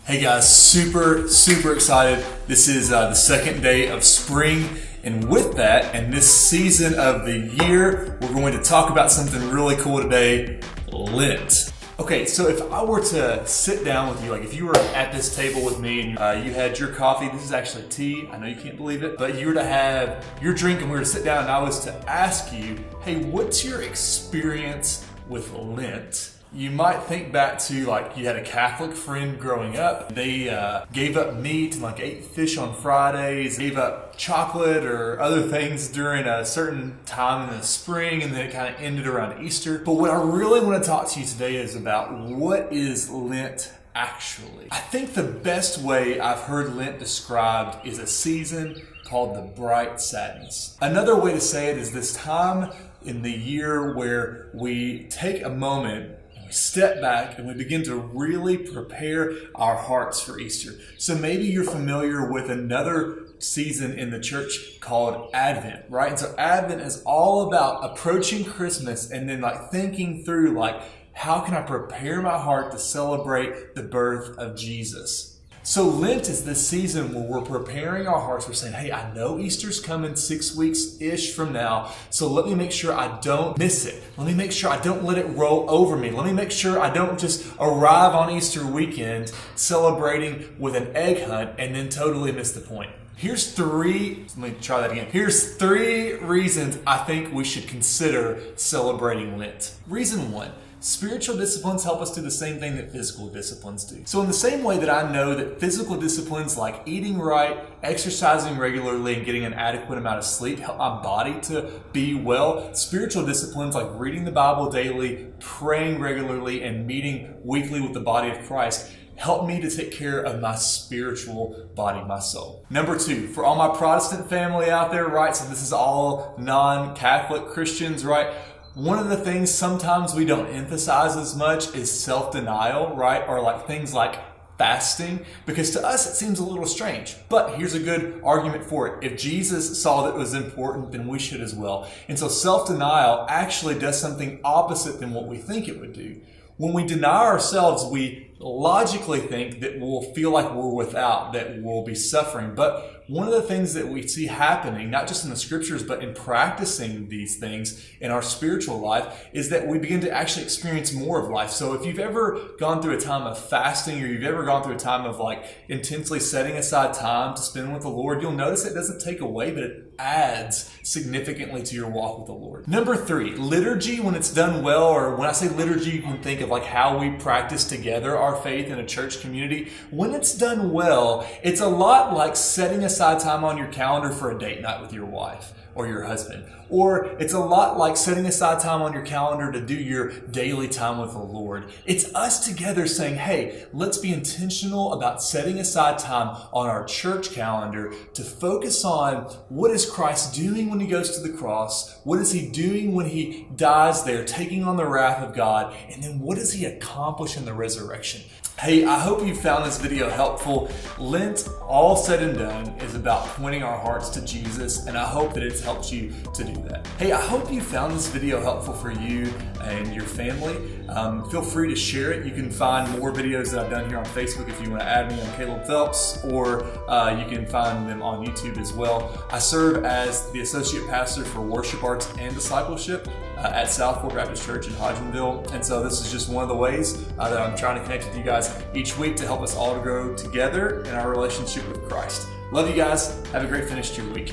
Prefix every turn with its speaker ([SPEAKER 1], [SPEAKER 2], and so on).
[SPEAKER 1] Hey guys, super excited. This is the second day of spring, and with that, and this season of the year, we're going to talk about something really cool today, Lent. Okay, so if I were to sit down with you, like if you were at this table with me and you had your coffee, this is actually tea, I know you can't believe it, but you were to have your drink and we were to sit down and I was to ask you, hey, what's your experience with Lent? You might think back to like you had a Catholic friend growing up. They gave up meat and like ate fish on Fridays, gave up chocolate or other things during a certain time in the spring, and then it kind of ended around Easter. But what I really want to talk to you today is about what is Lent actually. I think the best way I've heard Lent described is a season called the bright sadness. Another way to say it is this time in the year where we take a moment, step back, and we begin to really prepare our hearts for Easter. So maybe you're familiar with another season in the church called Advent, right? And so Advent is all about approaching Christmas and then like thinking through like, how can I prepare my heart to celebrate the birth of Jesus? So Lent is this season where we're preparing our hearts. We're saying, hey, I know Easter's coming 6 weeks-ish from now, so let me make sure I don't miss it. Let me make sure I don't let it roll over me. Let me make sure I don't just arrive on Easter weekend celebrating with an egg hunt and then totally miss the point. Here's three reasons I think we should consider celebrating Lent. Reason one, spiritual disciplines help us do the same thing that physical disciplines do. So in the same way that I know that physical disciplines like eating right, exercising regularly, and getting an adequate amount of sleep help my body to be well, spiritual disciplines like reading the Bible daily, praying regularly, and meeting weekly with the body of Christ help me to take care of my spiritual body, my soul. Number two, for all my Protestant family out there, right? So this is all non-Catholic Christians, right? One of the things sometimes we don't emphasize as much is self-denial, right? Or like things like fasting, because to us it seems a little strange. But here's a good argument for it. If Jesus saw that it was important, then we should as well. And so self-denial actually does something opposite than what we think it would do. When we deny ourselves, we logically think that we'll feel like we're without, that we'll be suffering. But one of the things that we see happening, not just in the scriptures, but in practicing these things in our spiritual life, is that we begin to actually experience more of life. So if you've ever gone through a time of fasting, or you've ever gone through a time of like intensely setting aside time to spend with the Lord, you'll notice it doesn't take away, but it adds significantly to your walk with the Lord. Number three, liturgy, when it's done well, or when I say liturgy, you can think of like how we practice together our faith in a church community. When it's done well, it's a lot like setting aside time on your calendar for a date night with your wife or your husband. Or it's a lot like setting aside time on your calendar to do your daily time with the Lord. It's us together saying, hey, let's be intentional about setting aside time on our church calendar to focus on what is Christ doing when he goes to the cross? What is he doing when he dies there, taking on the wrath of God? And then what does he accomplish in the resurrection? Hey, I hope you found this video helpful. Lent, all said and done, is about pointing our hearts to Jesus, and I hope that it's helped you to do that. Hey, I hope you found this video helpful for you and your family. Feel free to share it. You can find more videos that I've done here on Facebook if you want to add me on Caleb Phelps, or you can find them on YouTube as well. I serve as the Associate Pastor for Worship Arts and Discipleship at South Fork Baptist Church in Hodgenville. And so this is just one of the ways that I'm trying to connect with you guys each week to help us all to grow together in our relationship with Christ. Love you guys. Have a great finish to your week.